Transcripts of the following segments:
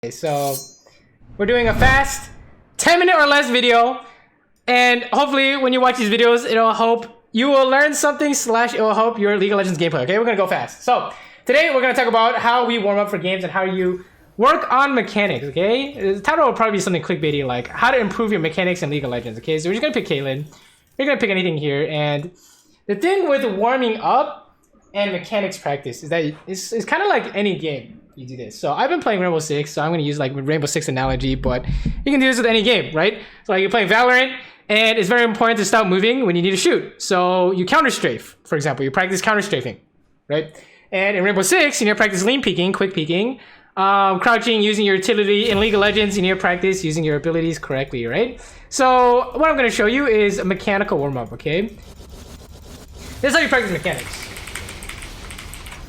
Okay, so we're doing a fast 10-minute or less video, and hopefully when you watch these videos, it'll hope you will learn something / it will help your League of Legends gameplay. Okay, we're gonna go fast. So today we're gonna talk about how we warm up for games and how you work on mechanics. Okay, the title will probably be something clickbaity like how to improve your mechanics in League of Legends. Okay, so we're just gonna pick Caitlyn. You're gonna pick anything here, and the thing with warming up and mechanics practice is that it's kind of like any game. You do this. So I've been playing Rainbow Six, so I'm going to use like Rainbow Six analogy, but you can do this with any game, right? So like you're playing Valorant, and it's very important to stop moving when you need to shoot. So you counter strafe, for example. You practice counter strafing, right? And in Rainbow Six, you need to practice lean peeking, quick peeking, crouching, using your utility. In League of Legends, you need to practice using your abilities correctly, right? So what I'm going to show you is a mechanical warm-up, okay? This is how you practice mechanics.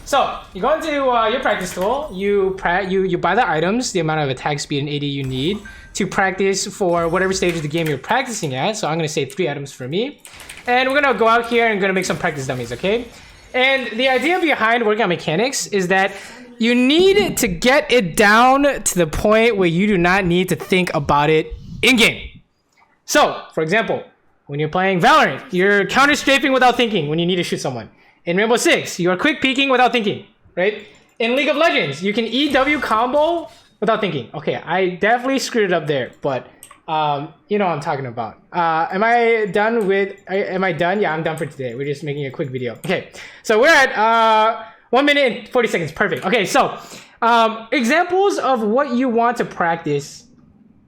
So you go into your practice tool, you buy the items, the amount of attack speed and AD you need to practice for whatever stage of the game you're practicing at. So I'm gonna say 3 items for me. And we're gonna go out here and gonna make some practice dummies, okay? And the idea behind working on mechanics is that you need to get it down to the point where you do not need to think about it in-game. So, for example, when you're playing Valorant, you're counter-strafing without thinking when you need to shoot someone. In Rainbow Six, you are quick peeking without thinking, right? In League of Legends, you can EW combo without thinking. Okay, I definitely screwed it up there, but you know what I'm talking about. Am I done? Yeah, I'm done for today. We're just making a quick video. Okay, so we're at 1 minute and 40 seconds. Perfect. Okay, so examples of what you want to practice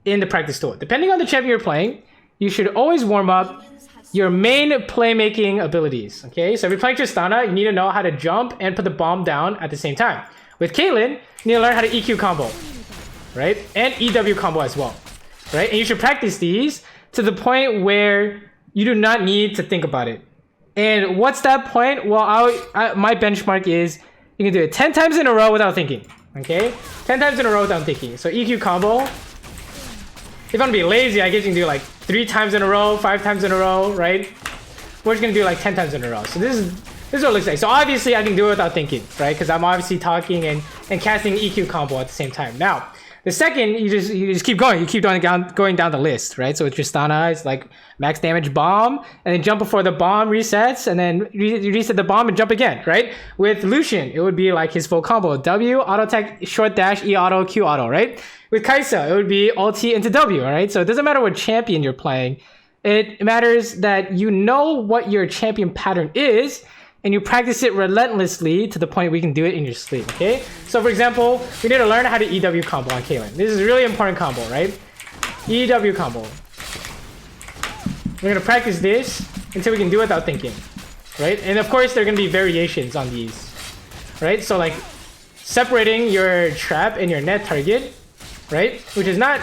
in the practice tool. Depending on the champion you're playing, you should always warm up your main playmaking abilities, okay? So if you're playing Tristana, you need to know how to jump and put the bomb down at the same time. With Caitlyn, you need to learn how to EQ combo, right? And EW combo as well, right? And you should practice these to the point where you do not need to think about it. And what's that point? Well, my benchmark is you can do it 10 times in a row without thinking, okay? 10 times in a row without thinking. So EQ combo. If I'm gonna be lazy, I guess you can do like 3 times in a row, 5 times in a row, right? We're just gonna do like 10 times in a row. So this is what it looks like. So obviously I can do it without thinking, right? Because I'm obviously talking and casting EQ combo at the same time. Now, the second you just keep going. You keep going down the list, right? So with Tristana, it's like max damage bomb, and then jump before the bomb resets, and then you reset the bomb and jump again, right? With Lucian, it would be like his full combo: W, auto attack, short dash, E auto, Q auto, right? With Kai'Sa, it would be ulti into W, all right? So it doesn't matter what champion you're playing. It matters that you know what your champion pattern is, and you practice it relentlessly to the point where you can do it in your sleep, okay? So for example, we need to learn how to EW combo on Caitlyn. This is a really important combo, right? EW combo. We're gonna practice this until we can do it without thinking, right? And of course, there are gonna be variations on these, right? So like separating your trap and your net target, right? Which is not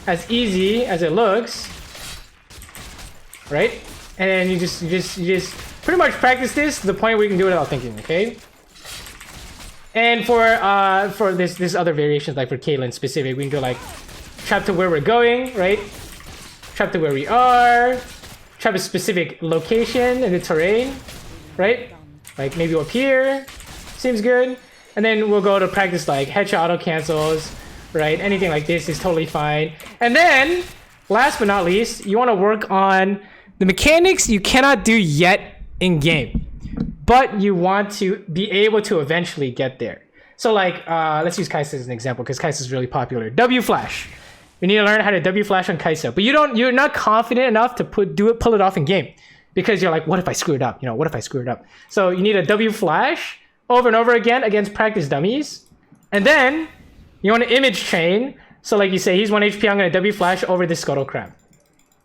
as easy as it looks, right? And then you just pretty much practice this to the point where you can do it without thinking, okay? And for this other variations, like for Caitlyn specific, we can go like trap to where we're going, right? Trap to where we are, trap a specific location in the terrain, right? Like maybe up here, seems good. And then we'll go to practice like headshot auto cancels, right? Anything like this is totally fine. And then, last but not least, you want to work on the mechanics you cannot do yet in game, but you want to be able to eventually get there. So like, let's use Kai'Sa as an example because Kai'Sa is really popular. W flash. You need to learn how to W flash on Kai'Sa, but you're not confident enough to pull it off in game because you're like, what if I screw it up? You know, what if I screw it up? So you need a W flash over and over again against practice dummies, and then you want to image chain. So like you say, he's 1 HP, I'm going to W flash over this scuttle crab,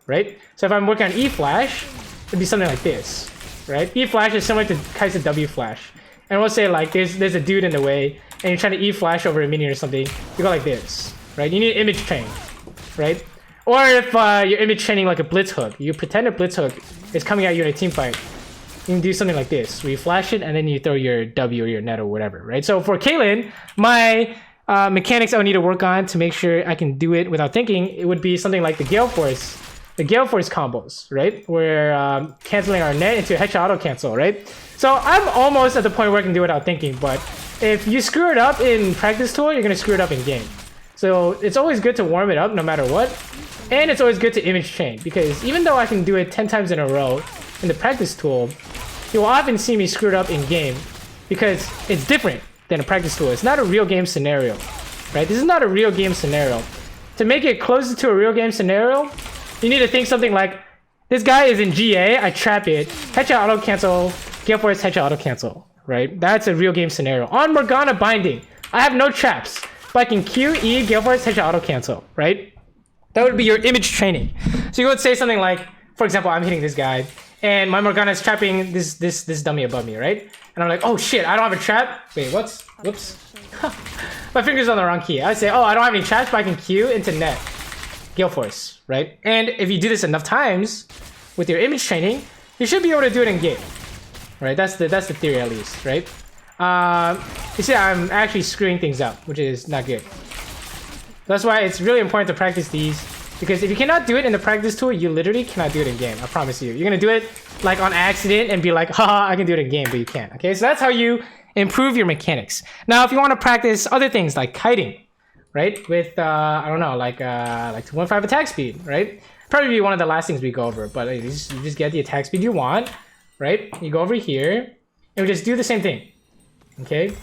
right? So if I'm working on E flash, it'd be something like this, right? E flash is similar to Kai'Sa W flash. And we'll say like there's a dude in the way and you're trying to E flash over a minion or something, you go like this, right? You need image chain, right? Or if you're image chaining like a blitz hook, you pretend a blitz hook is coming at you in a team fight, you can do something like this, where you flash it and then you throw your W or your net or whatever, right? So for Caitlyn, my mechanics I would need to work on to make sure I can do it without thinking, it would be something like the Gale Force combos, right? We're canceling our net into a headshot auto cancel, right? So I'm almost at the point where I can do it without thinking, but if you screw it up in practice tool, you're gonna screw it up in game. So it's always good to warm it up no matter what. And it's always good to image train, because even though I can do it 10 times in a row in the practice tool, you will often see me screwed up in game because it's different than a practice tool. It's not a real game scenario, right? This is not a real game scenario. To make it closer to a real game scenario, you need to think something like, this guy is in GA, I trap it, headshot auto cancel, Gale Force headshot auto cancel, right? That's a real game scenario. On Morgana binding, I have no traps, but I can Q, E, Gale Force headshot auto cancel, right? That would be your image training. So you would say something like, for example, I'm hitting this guy, and my Morgana is trapping this dummy above me, right? And I'm like, oh shit, I don't have a trap. Wait, what's? Whoops. My finger's on the wrong key. I say, oh, I don't have any traps, but I can Q into net. Gale Force, right? And if you do this enough times with your image training, you should be able to do it in game, right? That's the theory at least, right? You see, I'm actually screwing things up, which is not good. That's why it's really important to practice these, because if you cannot do it in the practice tool, you literally cannot do it in game. I promise you. You're gonna do it like on accident and be like, haha, I can do it in game, but you can't. Okay, so that's how you improve your mechanics. Now, if you want to practice other things like kiting, right? With I don't know, like 2.5 attack speed, right? Probably be one of the last things we go over, but you just get the attack speed you want, right? You go over here and we just do the same thing, okay?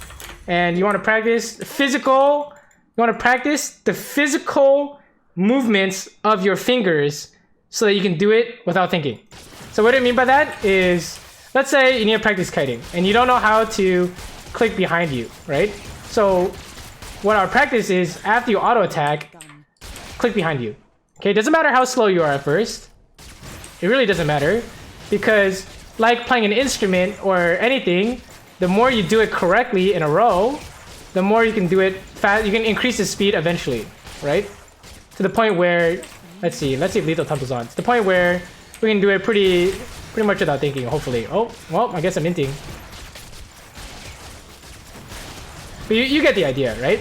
And you want to practice physical. You want to practice the physical movements of your fingers so that you can do it without thinking. So what I mean by that is, let's say you need to practice kiting and you don't know how to click behind you, right? So what our practice is, after you auto attack, click behind you. Okay, it doesn't matter how slow you are at first. It really doesn't matter, because like playing an instrument or anything, the more you do it correctly in a row, the more you can do it fast. You can increase the speed eventually, right? To the point where, let's see if lethal tumble's on. To the point where we can do it pretty much without thinking, hopefully. Oh, well, I guess I'm inting. But you get the idea, right?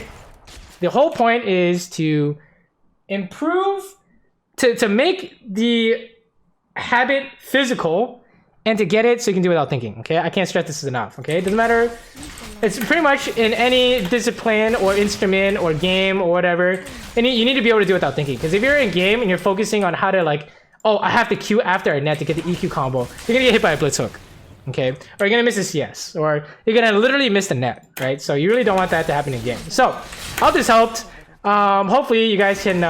The whole point is to improve, to make the habit physical, and to get it so you can do it without thinking, okay? I can't stress this enough, okay? It doesn't matter. It's pretty much in any discipline or instrument or game or whatever. And you need to be able to do it without thinking. Because if you're in game and you're focusing on how to like, oh, I have to Q after a net to get the EQ combo, you're gonna get hit by a blitz hook, okay? Or you're gonna miss a CS, or you're gonna literally miss the net, right? So you really don't want that to happen in game. So, I hope this helped. Hopefully you guys can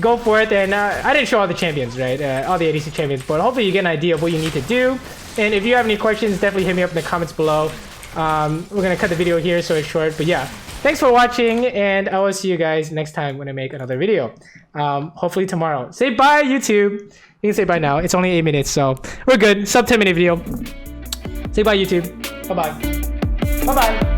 go for it. And I didn't show all the champions, right? All the ADC champions, but hopefully you get an idea of what you need to do. And if you have any questions, definitely hit me up in the comments below. We're gonna cut the video here so it's short, but yeah, thanks for watching, and I will see you guys next time when I make another video. Hopefully tomorrow. Say bye, YouTube. You can say bye now. It's only 8 minutes, so we're good. Sub 10-minute video. Say bye, YouTube. Bye bye. Bye bye.